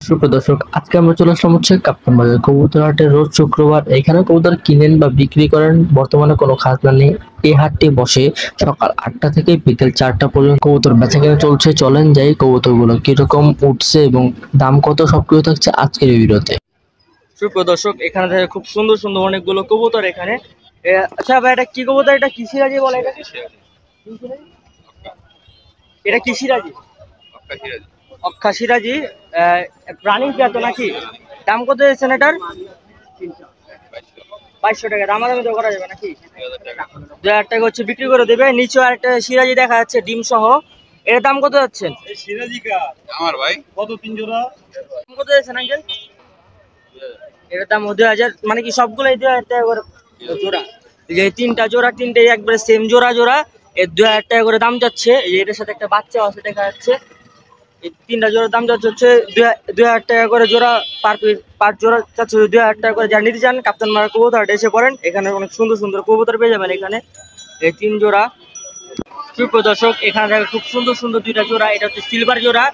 সুপ্রিয় দর্শক, আজকে আমরা চলে আসলাম কাপ্তান বাজার কবুতর হাটে। রোজ শুক্রবার এখানে কবুতর কিনেন বা বিক্রি করেন। বর্তমানে কোনো খাজনা নেই। এই হাটটি বসে সকাল 8টা থেকে বিকেল 4টা পর্যন্ত। কবুতর বেচাকেনা চলছে। চলেন যাই কবুতরগুলো কিরকম উঠছে এবং দাম কত সবকিছু থাকছে আজকের এই ভিডিওতে। সুপ্রিয় দর্শক, এখানে দেখে খুব সুন্দর সুন্দর অনেকগুলো কবুতর এখানে। আচ্ছা ভাই, এটা কি কবুতর? এটা কি সিরাজি বলে? এটা কি সিরাজি? অক্কা সিরাজি। রানিং পেয়ার নাকি? দাম কত দিয়েছেন এটার? 2200 টাকা। দামাদামি তো করা যাবে নাকি? 2000 টাকা হচ্ছে বিক্রি করে দেবে। নিচে আরেকটা সিরাজি দেখা যাচ্ছে ডিম সহ। এর দাম কত যাচ্ছেন? আমার ভাই কত 3 জোড়া কত যাচ্ছেন আঙ্কেল? এর দাম 2000। মানে কি সবগুলাই 2000 টাকা করে জোড়া? এই যে তিনটা জোড়া, তিনটাই একবারে সেম জোড়া জোড়া। এর 2000 টাকা করে দাম যাচ্ছে। এই যে এটার সাথে একটা বাচ্চা আছে দেখা যাচ্ছে। এই তিনটা জোড়ার দাম যাচ্ছে 2000 টাকা করে জোড়া। পার জোড়া যাচ্ছে 2000 টাকা করে। যারা নিতে চান কাপ্তান মারা কবুতর হাটে এসে পড়েন। এখানে অনেক সুন্দর সুন্দর কবুতর পেয়ে যাবেন এখানে। এই 3 জোড়া। সুপ্রিয় দর্শক, এখানে দেখেন খুব সুন্দর সুন্দর 2টা জোড়া। এটা হচ্ছে সিলভার জোড়া।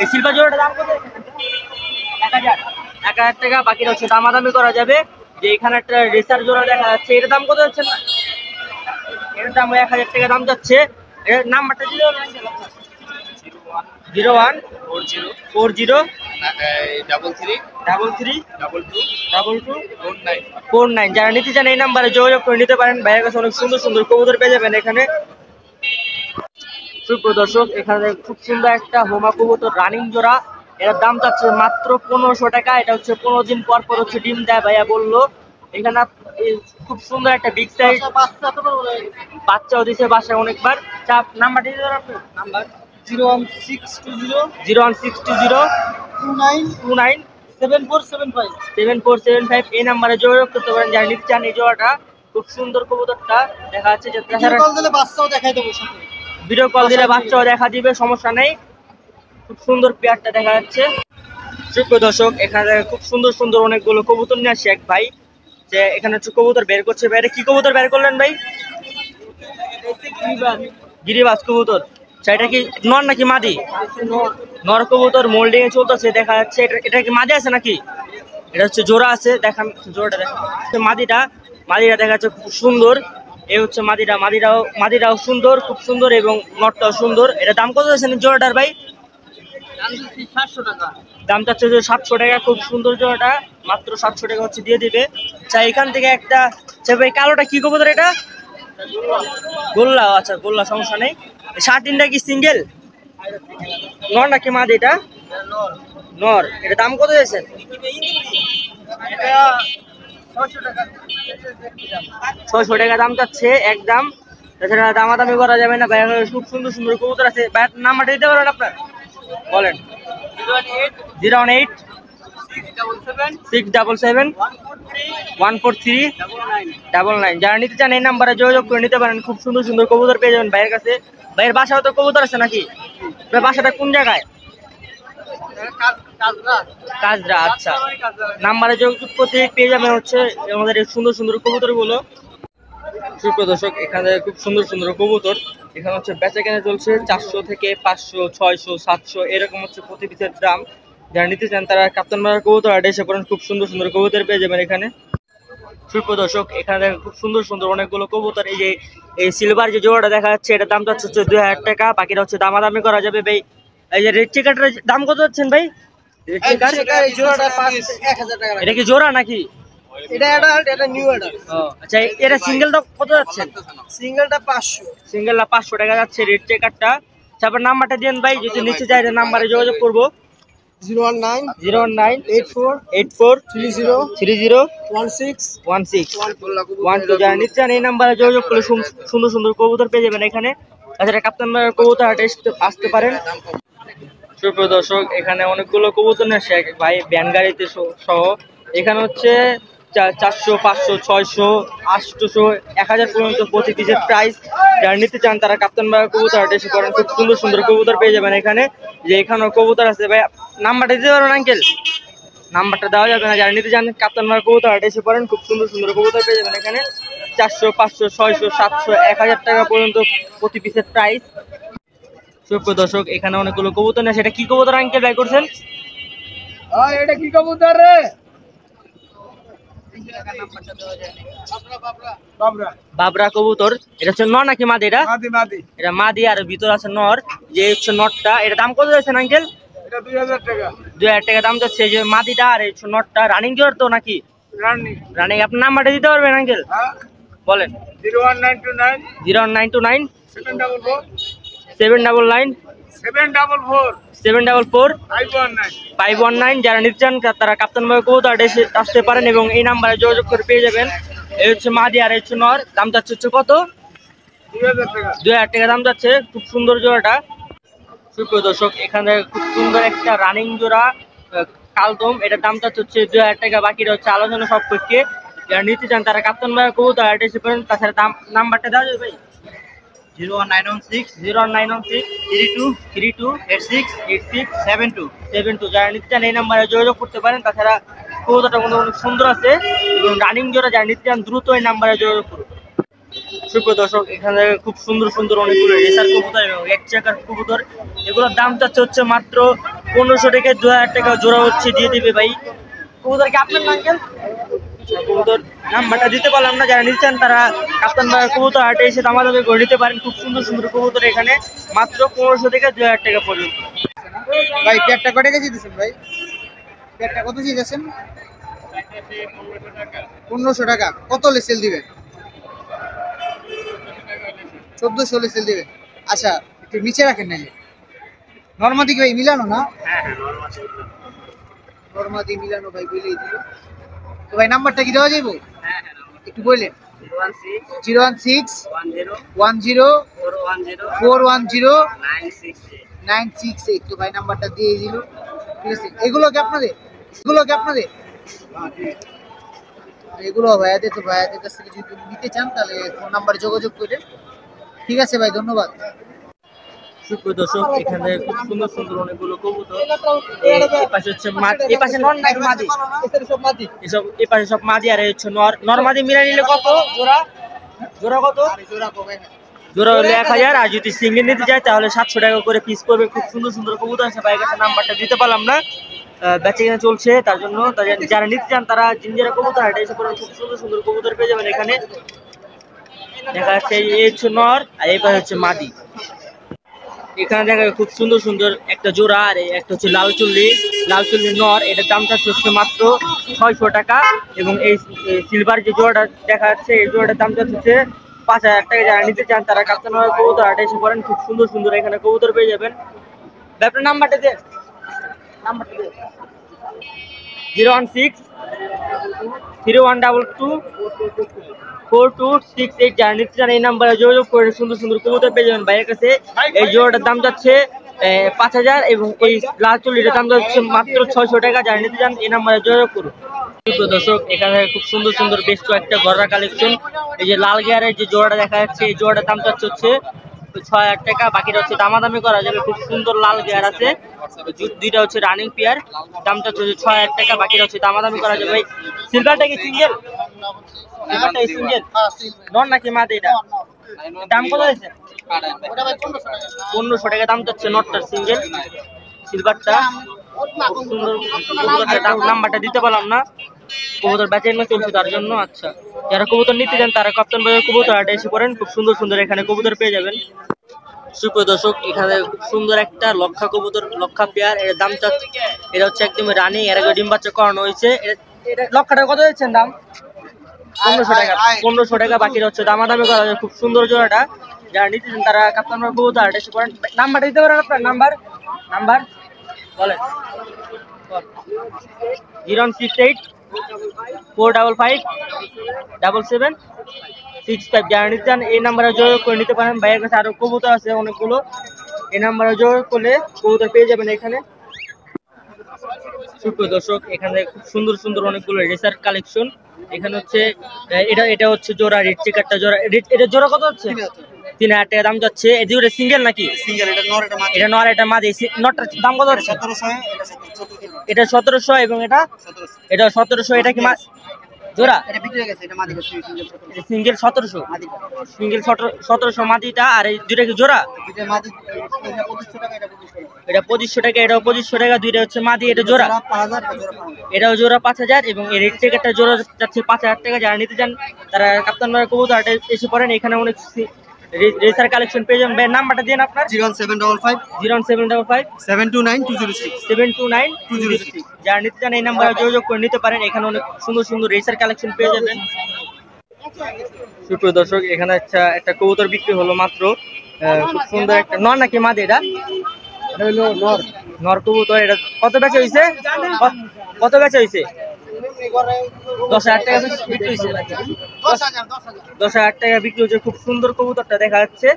এই সিলভার জোড়াটার দাম কত? 1000 টাকা। বাকিটা হচ্ছে দামাদামি করা যাবে। যে এখানে একটা রেসার জোড়া দেখা যাচ্ছে, এটার দাম কত যাচ্ছে? এর দাম 1000 টাকা দাম যাচ্ছে। এর নাম্বারটা দিলে 014033332249। যারা নিতে চান এই নাম্বারে যোগাযোগ করে নিতে পারেন। ভাইয়ের কাছে অনেক সুন্দর সুন্দর কবুতর পেয়ে যাবেন এখানে। সুপ্রিয় দর্শক, এখানে খুব সুন্দর একটা হোমা কবুতর রানিং জোড়া। এটার দাম চাচ্ছে মাত্র 1500 টাকা। এটা হচ্ছে 15 দিন পর পর হচ্ছে ডিম দেয় ভাইয়া বললো। এখানে খুব সুন্দর একটা বিগ সাইজ বাচ্চাও দিচ্ছে বাসায় অনেকবার। চাপ নাম্বারটা দিতে পারেন আপনি? নাম্বার 01620297475 এই নাম্বারে যোগাযোগ করতে পারেন যারা নিতে চান। এই জোড়াটা খুব সুন্দর কবুতরটা দেখা যাচ্ছে। যে ভিডিও কল দিলে বাচ্চাও দেখা দিবে, সমস্যা নেই। খুব সুন্দর পেয়ারটা দেখা যাচ্ছে। সুপ্রিয় দর্শক, এখানে খুব সুন্দর সুন্দর অনেকগুলো কবুতর নিয়ে আসছে এক ভাই। যে এখানে হচ্ছে কবুতর বের করছে। ভাই এটা কি কবুতর বের করলেন ভাই? গিরিবাজ কবুতর। এটা কি নর নাকি মাদি? নর কবুতর মোল্ডিং এ চলতেছে দেখা যাচ্ছে। এটা কি মাদি আছে নাকি? এটা হচ্ছে জোড়া আছে। দেখান জোড়াটা দেখান। মাদিটা দেখা যাচ্ছে খুব সুন্দর। এই হচ্ছে মাদিরাও সুন্দর, খুব সুন্দর, এবং নটটাও সুন্দর। এটা দাম কত আছে জোড়াটার ভাই? দাম চাচ্ছে 700 টাকা। খুব সুন্দর জোড়াটা, মাত্র 700 টাকা হচ্ছে দিয়ে দিবে। আচ্ছা, এখান থেকে একটা ভাই কালোটা কি কবুতর? এটা গোল্লা। আচ্ছা গোল্লা, সমস্যা নেই। শার্টিনটা কি সিঙ্গেল নর নাকি মাদি? এটা নর। এটা দাম কত দিয়েছেন? 600 টাকা দাম চাচ্ছে একদম। তাছাড়া দামাদামি করা যাবে না। ভাই খুব সুন্দর সুন্দর কবুতর আছে। ভাইয়ের নাম্বারটা দিতে পারেন আপনার? বলেন। 01867714399। যারা নিতে চান এই নাম্বারে যোগাযোগ করে নিতে পারেন। খুব সুন্দর সুন্দর কবুতর পেয়ে যাবেন ভাইয়ের কাছে। ভাইয়ের বাসাও তো কবুতর আছে নাকি? বাসাটা কোন জায়গায়? কাজরা। আচ্ছা, নাম্বারে যোগাযোগ করতে পেয়ে যাবেন হচ্ছে আমাদের এই সুন্দর সুন্দর কবুতর গুলো। সুপ্রিয় দর্শক, এখানে খুব সুন্দর সুন্দর কবুতর। এখানে হচ্ছে বেচা কেনা চলছে 400 থেকে 500, 600, 700 এরকম হচ্ছে প্রতি পিসের দাম। যারা নিতে চান তারা কাপ্তান মারা কবুতর হাটে এসে পড়েন। খুব সুন্দর সুন্দর কবুতর পেয়ে যাবেন এখানে। সুপ্রিয় দর্শক, এখানে খুব সুন্দর সুন্দর অনেকগুলো কবুতর। এই যে এই সিলভার যে জোড়াটা দেখা যাচ্ছে, এটা দাম হচ্ছে 2000 টাকা। বাকিটা হচ্ছে দামাদামি করা যাবে ভাই। এই যে রেড চেকারটার দাম কত হচ্ছেন ভাই? রেড চেকার এটা কি জোড়া নাকি? এটা অ্যাডাল্ট, এটা নিউ অ্যাডাল্ট। আচ্ছা, এটা সিঙ্গেলটা কত যাচ্ছে? সিঙ্গেলটা 500। সিঙ্গেলটা 500 টাকা যাচ্ছে রেড চেকারটা। তারপর নাম্বারটা দেন ভাই, যদি নিচে যায় নাম্বারে যোগাযোগ করবো। 019848430301612। যারা নিতে চান এই নাম্বারে যোগাযোগ করলে সুন্দর সুন্দর কবুতর পেয়ে যাবেন এখানে। তাছাড়া কাপ্তান মারা কবুতর হাটে আসতে পারেন। সুপ্রিয় দর্শক, এখানে অনেকগুলো কবুতর নিয়ে আসে ভাই ভ্যান গাড়িতে সহ। এখানে হচ্ছে 400, 500, 600, 800, 1000 পর্যন্ত প্রতি পিসের প্রাইস। যারা নিতে চান তারা কাপ্তান মারা কবুতর হাটে এসে পড়েন। খুব সুন্দর সুন্দর কবুতর পেয়ে যাবেন এখানে। যে এখানেও কবুতর আছে ভাই। নাম্বারটা দিতে পারবেন আঙ্কেল? নাম্বারটা দেওয়া যাবে না। যারা নিতে চান কাপ্তান মারা কবুতর হাটে এসে পড়েন। খুব সুন্দর সুন্দর কবুতর পেয়ে যাবেন এখানে। 400, 500, 600, 700, 1000 টাকা পর্যন্ত প্রতি পিসের প্রাইস। সুপ্রিয় দর্শক, এখানে অনেকগুলো কবুতর নিয়ে। সেটা কি কবুতর আঙ্কেল বাই করছেন? এটা কি কবুতর রে? বাবরা কবুতর। এটা হচ্ছে নর নাকি মাদি? এটা এটা মাদি আর ভিতর আছে নর। যে হচ্ছে নরটা, এটা দাম কত যাচ্ছে আঙ্কেল? এটা 2000 টাকা। 2000 টাকা দাম যাচ্ছে। এই যে মাদিটা আর এই হচ্ছে নরটা রানিং জোর তো নাকি? রানিং। আপনার নাম্বারটা দিতে পারবেন আঙ্কেল? বলেন। 01929 01929 744 799 744 744 519। 519। যারা নিতে চান তারা কাপ্তান ভাই কবুতর আসতে পারেন এবং এই নাম্বারে যোগাযোগ করে পেয়ে যাবেন। এই হচ্ছে মাদি আর এই হচ্ছে নর। দাম যাচ্ছে হচ্ছে কত? 2000 টাকা। 2000 টাকা দাম যাচ্ছে। খুব সুন্দর জোড়াটা। সুপ্রিয় দর্শক, এখানে খুব সুন্দর একটা রানিং জোড়া কালদম। এটার দাম যাচ্ছে হচ্ছে 2000 টাকা। বাকিটা হচ্ছে আলোচনা সাপেক্ষে। যারা নিতে চান তারা কাপ্তান ভাই কবুতর এসে পারেন। তাছাড়া নাম্বারটা দেওয়া যাবে ভাই? 01916 091 32 32 86 86 72। 72। যারা নিতে চান এই নাম্বারে যোগাযোগ করতে পারেন। তাছাড়া কবুতরটা অনেক সুন্দর আছে এবং রানিং জোড়া। যারা নিতে চান দ্রুত এই নাম্বারে যোগাযোগ করুন। সুপ্রিয় দর্শক, এখানে খুব সুন্দর সুন্দর অনেকগুলো রেসার কবুতর এবং এক চাকার কবুতর। এগুলোর দাম চাচ্ছে হচ্ছে মাত্র 1500 থেকে 2000 টাকা জোড়া হচ্ছে দিয়ে দিবে ভাই। কবুতর কি আপনার আঙ্কেল? কবুতর নাম্বারটা দিতে পারলাম না। যারা নিতে চান তারা কাপ্তান ভাই কবুতর হাটে এসে দামাদামি করে নিতে পারেন। খুব সুন্দর সুন্দর কবুতর এখানে মাত্র 1500 থেকে 2000 টাকা পর্যন্ত। ভাই পেটটা কত কেজি দিছেন ভাই? পেটটা কত কেজি দিছেন? 1500 টাকা। কত হলে সেল দিবেন? 1400 হলে সেল দিবেন। আচ্ছা, একটু নিচে রাখেন নাকি? নরমাদি কি ভাই মিলানো না? হ্যাঁ, নরমাদি মিলানো ভাই বলেই দিল। তো ভাই নাম্বারটা কি দেওয়া যাবে? একটু বললেন। 016 10 410 968। তো ভাই নাম্বারটা দিয়ে দিল। ঠিক আছে, এগুলো কি আপনাদের? এগুলো ভাইয়াদের। তো ভাইয়াদের কাছ থেকে যদি নিতে চান তাহলে ফোন নাম্বারে যোগাযোগ করেন। ঠিক আছে ভাই, ধন্যবাদ। সুপ্রিয় দর্শক, এখানে খুব সুন্দর সুন্দর অনেকগুলো কবুতর। এই পাশে হচ্ছে মাদি, এই পাশে নর নাকি মাদি? এসব এই পাশে সব মাদি আর এই হচ্ছে নর। নর মাদি মিলাই নিলে কত জোড়া? কত? জোড়া হলে 1000। আর যদি সিঙ্গেল নিতে যায় তাহলে 700 টাকা করে পিস করবে। খুব সুন্দর সুন্দর কবুতর আছে। বাইকের নাম্বারটা দিতে পারলাম না, বেচে কিনা চলছে, তার জন্য যারা নিতে চান তারা জিঞ্জিরা কবুতর হাটে এসে পড়েন। খুব সুন্দর সুন্দর কবুতর পেয়ে যাবেন এখানে। দেখা যাচ্ছে এই হচ্ছে নর আর এই পাশে হচ্ছে মাদি। এখানে দেখা যায় খুব সুন্দর সুন্দর একটা জোড়া আর একটা হচ্ছে লাল চুল্লি নর। এটার দামটা হচ্ছে মাত্র 600 টাকা এবং এই সিলভার যে জোড়াটা দেখা যাচ্ছে এই জোড়াটার দামটা হচ্ছে 5000 টাকা। যারা নিতে চান তারা কাপ্তান ভাই কবুতর হাটে এসে পড়েন। খুব সুন্দর সুন্দর এখানে কবুতর পেয়ে যাবেন। আপনার নাম্বারটা দেন। 016 3122 4268। যারা নিতে চান এই নাম্বারে যোগাযোগ করে সুন্দর সুন্দর কবুতর পেয়ে যাবেন ভাইয়ের কাছে। এই জোড়াটার দাম যাচ্ছে 5000 এবং এই লাল চুল্লিটার দাম যাচ্ছে মাত্র 600 টাকা। যারা নিতে চান এই নাম্বারে যোগাযোগ করুন। দর্শক, এখানে খুব সুন্দর সুন্দর বেশ কয়েকটা গররা কালেকশন। এই যে লাল গিয়ারের যে জোড়াটা দেখা যাচ্ছে এই জোড়াটার দাম যাচ্ছে 6000 টাকা। বাকিটা হচ্ছে দামাদামি করা যাবে। খুব সুন্দর লাল গিয়ার আছে, দুইটা হচ্ছে রানিং পেয়ার। দামটা হচ্ছে 6000 টাকা। বাকিটা হচ্ছে দামাদামি করা যাবে। সিলভারটা কি সিঙ্গেল? নন নাকি মাদি? এটা দাম কত আছে? 1500 টাকা দাম যাচ্ছে নটটার সিঙ্গেল সিলভারটা। সুন্দর নাম্বারটা দিতে পারলাম না, কবুতর বেচে না চলছে তার জন্য। আচ্ছা, যারা কবুতর নিতে চান তারা কাপ্তান ভাইয়ের কবুতর হাটে এসে পড়েন। খুব সুন্দর সুন্দর এখানে কবুতর পেয়ে যাবেন। সুপ্রিয় দর্শক, এখানে খুব সুন্দর একটা লক্ষা কবুতর, লক্ষা পেয়ার। এর দাম চাচ্ছে, এটা হচ্ছে একদম রানি, এর আগে ডিম বাচ্চা করানো হয়েছে। এটা লক্ষাটা কত দিচ্ছেন দাম? 1500 টাকা। 1500 টাকা। বাকিটা হচ্ছে দামাদামি করা যায়। খুব সুন্দর জোড়াটা। যারা নিতে চান তারা কাপ্তান ভাইয়ের কবুতর হাটে এসে পড়েন। নাম্বারটা দিতে পারেন আপনার? নাম্বার বলেন। 068 455 7765। যারা নিতে চান এই নাম্বারে যোগাযোগ করে নিতে পারেন। ভাইয়ের কাছে আরো কবুতর আছে অনেকগুলো। এই নাম্বারে যোগাযোগ করলে কবুতর পেয়ে যাবেন এখানে। সুপ্রিয় দর্শক, এখানে খুব সুন্দর সুন্দর অনেকগুলো রেসার কালেকশন। এখানে হচ্ছে এটা হচ্ছে জোড়া রেড চেকারটা জোড়া। এটা জোড়া কত হচ্ছে? 3000 টাকা দাম যাচ্ছে। এটা সিঙ্গেল নাকি? সিঙ্গেল। এটা নর, এটা মাদি। এটা নর, এটা মাদি। নরটার দাম কত হচ্ছে? 1700। এটা 1700 এবং এটা 1700। এটা কি জোড়া এটা বিক্রি হয়ে গেছে, এটা মাদি করছে সিঙ্গেল 1700, মাদি সিঙ্গেল 1700 মাদিটা। আর এই দুইটা কি জোড়া? এটা মাদি, এটা 2500 টাকা, এটা 2500 টাকা, এটা 2500 টাকা, এটাও 2500 টাকা, দুইটা হচ্ছে মাদি, এটা জোড়া 5000 টাকা জোড়া 5000। এটাও জোড়া 5000 এবং এর রেড থেকে একটা জোড়া যাচ্ছে 5000 টাকা। যারা নিতে চান তারা কাপ্তান ভাইয়ের কবুতর হাটে এসে পড়েন, এখানে অনেক রেসার কালেকশন পেয়ে যাবেন। ভাইয়ের নাম্বারটা দিন আপনার। 01755 01755 729 206 729 206। যারা নিতে চান এই নাম্বারে যোগাযোগ করে নিতে পারেন, এখানে অনেক সুন্দর সুন্দর রেসার কালেকশন পেয়ে যাবেন। সুপ্রিয় দর্শক, এখানে একটা কবুতর বিক্রি হলো মাত্র, খুব সুন্দর একটা নর নাকি মাদি? এটা হলো নর নর কবুতর। এটা কত বেচা হয়েছে? কত বেচা হয়েছে? 10,000 টাকা বিক্রি হয়েছে। 10,000 টাকা বিক্রি হয়েছে। খুব সুন্দর কবুতরটা দেখা যাচ্ছে,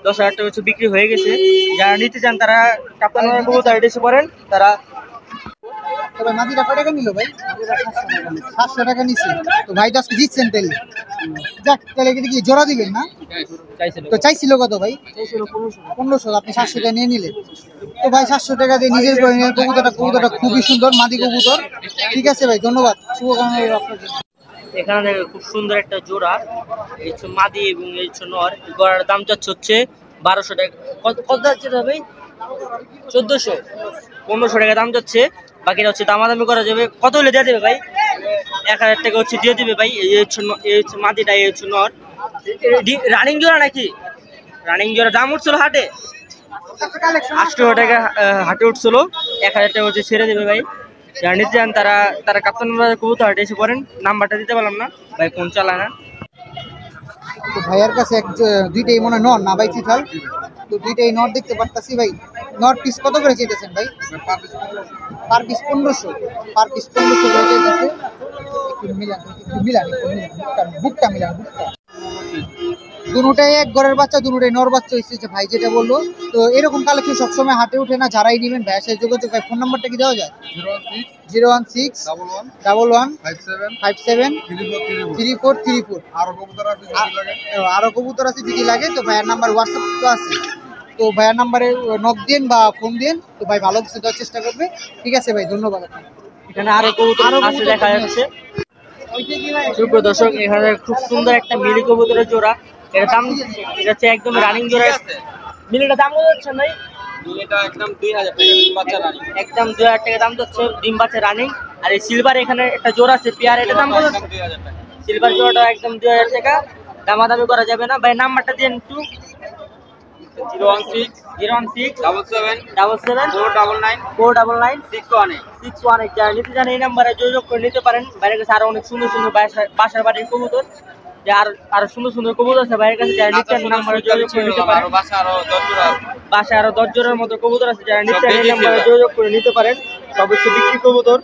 10,000 টাকা হচ্ছে বিক্রি হয়ে গেছে। যারা নিতে চান তারা কাপ্তান ভাইয়ের কবুতর এসে পড়েন। তারা তবে মাদিটা কত টাকা নিল ভাই? 700 টাকা নিছে। তো ভাই তো আজকে জিতছেন তাইলে। যাক, তাহলে কি জোড়া দিবেন না? তো চাইছিল কত ভাই? 1500। আপনি 700 টাকা নিয়ে নিলেন। তো ভাই 700 টাকা দিয়ে নিজের করে নিলেন কবুতরটা খুবই সুন্দর মাদি কবুতর। ঠিক আছে ভাই, ধন্যবাদ, শুভকামনা রইল আপনার জন্য। এখানে দেখো খুব সুন্দর একটা জোড়া, এই হচ্ছে মাদি এবং এই হচ্ছে নর। গড়ার দাম যাচ্ছে 1200 টাকা। কত যাচ্ছে ভাই? 1400, 1500 টাকা দাম যাচ্ছে। বাকিটা হচ্ছে দামাদামি করা যাবে। কত হলে দিয়ে দেবে ভাই? 1000 টাকা হচ্ছে দিয়ে দিবে ভাই। এই হচ্ছে মাদিটা, এই হচ্ছে নর। রানিং জোড়া নাকি? রানিং জোড়া দাম উঠছিল হাটে 800 টাকা, হাটে উঠছিল। 1000 টাকা হচ্ছে ছেড়ে দেবে ভাই। যারা নিতে চান তারা কাপ্তান ভাইয়ের কবুতর হাটে এসে পড়েন। নাম্বারটা দিতে পারলাম না ভাই, ফোন চালায় না। তো ভাইয়ার কাছে দুইটাই মনে হয় নর না ভাই চিঠাল? তো দুইটাই নর দেখতে পারতাছি ভাই। নর পিস কত করে চাইতেছেন ভাই? Per piece 1500। পার পিস 1500 করে চাইতেছে। বুকটা মিলান। দুটোটাই এক ঘরের বাচ্চা, দুটোটাই নর বাচ্চা হয়েছে ভাই যেটা বললো। তো এরকম কালেকশন সবসময় হাটে উঠে না, যারাই নেবেন ভাইয়ের সাথে যোগাযোগ। ভাই ফোন নাম্বারটা কি দেওয়া যায়? 016 11 57 3434। আরো কবুতর আছে যদি লাগে তো ভাইয়ের নাম্বার হোয়াটসঅ্যাপ তো আছে। তো ভাইয়ের নাম্বারে নক দিন বা ফোন দিন, তো ভাই ভালো কিছু দেওয়ার চেষ্টা করবে। ঠিক আছে ভাই, ধন্যবাদ। এখানে আরো কবুতর আছে দেখা যাচ্ছে। সুপ্রিয় দর্শক, এখানে খুব সুন্দর একটা মিলি কবুতরের জোড়া। এটা দাম, এটা হচ্ছে একদম রানিং জোড়া। মিলিটা দাম কত যাচ্ছে ভাই? এটা একদম 2000 টাকা, ডিম বাচ্চা রানিং। একদম 2000 টাকা দাম যাচ্ছে, ডিম বাচ্চা রানিং। আর এই সিলভার এখানে একটা জোড়া আছে পেয়ার, এটা দাম কত যাচ্ছে? 2000 টাকা। সিলভার জোড়াটা একদম 2000 টাকা, দামাদামি করা যাবে না ভাই। নাম্বারটা দিন একটু। 016 77 77 499 499 618। 618। যারা নিতে চান এই নাম্বারে যোগাযোগ করে নিতে পারেন। বাইরের কাছে আরো অনেক সুন্দর সুন্দর বাসার বাড়ির কবুতর, আরো সুন্দর সুন্দর কবুতর আছে বাইরের কাছে। যারা নিতে চান নাম্বারে যোগাযোগ করে নিতে পারেন। বাসা আরো 10 জোড়ার মতো কবুতর আছে, যারা নিতে চান এই নাম্বারে যোগাযোগ করে নিতে পারেন। সব হচ্ছে বিক্রি কবুতর।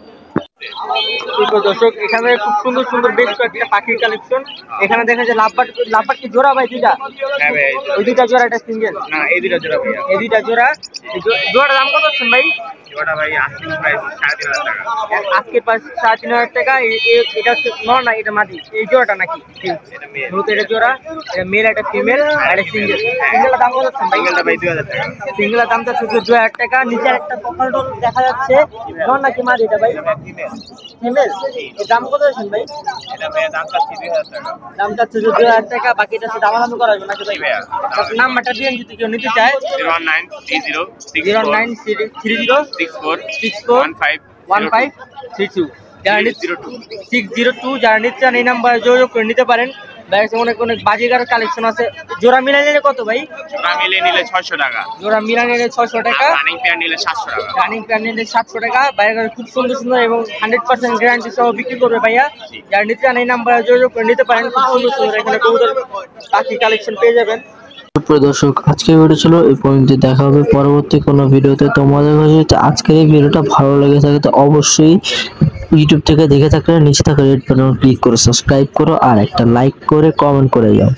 দর্শক, এখানে খুব সুন্দর সুন্দর বেশ কয়েকটা পাখির কালেকশন। এখানে দেখা যায় লাভবাট কি জোড়া ভাই? দুইটা? ওই দুইটা জোড়া, এটা সিঙ্গেল? না, এই দুটো জোড়া ভাইয়া। এই দুইটা জোড়া। জোড়াটার দাম কত আছেন ভাই? জোড়া ভাই আজকের প্রাইস 3500 টাকা। আজকের প্রাইস 3500 টাকা। এটা হচ্ছে নর না এটা মাদি? এই জোড়াটা নাকি? এটা মেল। এটা জোড়া, এটা মেল, এটা ফিমেল, আর এটা সিঙ্গেল। সিঙ্গেলের দাম কত আছেন ভাই? সিঙ্গেলটা ভাই 2000 টাকা। সিঙ্গেলের দাম যাচ্ছে 2000 টাকা। নিচে একটা কপালডোল দেখা যাচ্ছে, নর নাকি মাদি এটা ভাই? ফিমেল। এর দাম কত আছেন ভাই? এটা ভাইয়া দাম চাচ্ছি 2000 টাকা। দাম চাচ্ছে 2000 টাকা। বাকিটা হচ্ছে দামাদামি করা যাবে নাকি ভাই? নাম্বারটা দিয়ে যদি কেউ নিতে চায় 01930 09330 64 1532। যারা 602 যারা নিতে চান এই নাম্বারে যোগাযোগ করে নিতে পারেন। অনেক বাজিগার কালেকশন আছে। জোড়া মিলাই নিলে কত ভাই? জোড়া মিলে নিলে 600 টাকা। জোড়া মিলাই নিলে 600 টাকা। রানিং পেয়ার নিলে 700 টাকা। রানিং পেয়ার নিলে 700 টাকা। বাইরে খুব সুন্দর সুন্দর এবং 100% গ্যারান্টি সহ বিক্রি করবে ভাইয়া। যারা নিতে চান এই নাম্বারে যোগাযোগ করে নিতে পারেন। খুব সুন্দর সুন্দর এখানে কবুতর পাখি কালেকশন পেয়ে যাবেন। প্রিয় দর্শক, আজকের ভিডিও ছিল এই পর্যন্ত। দেখা হবে পরবর্তী কোনো ভিডিওতে। তোমাদের কাছে যদি আজকের এই ভিডিওটা ভালো লেগে থাকে তো অবশ্যই ইউটিউব থেকে দেখে থাকলে নিচে থাকা রেড বাটন ক্লিক করে সাবস্ক্রাইব করো আর একটা লাইক করে কমেন্ট করে যাও।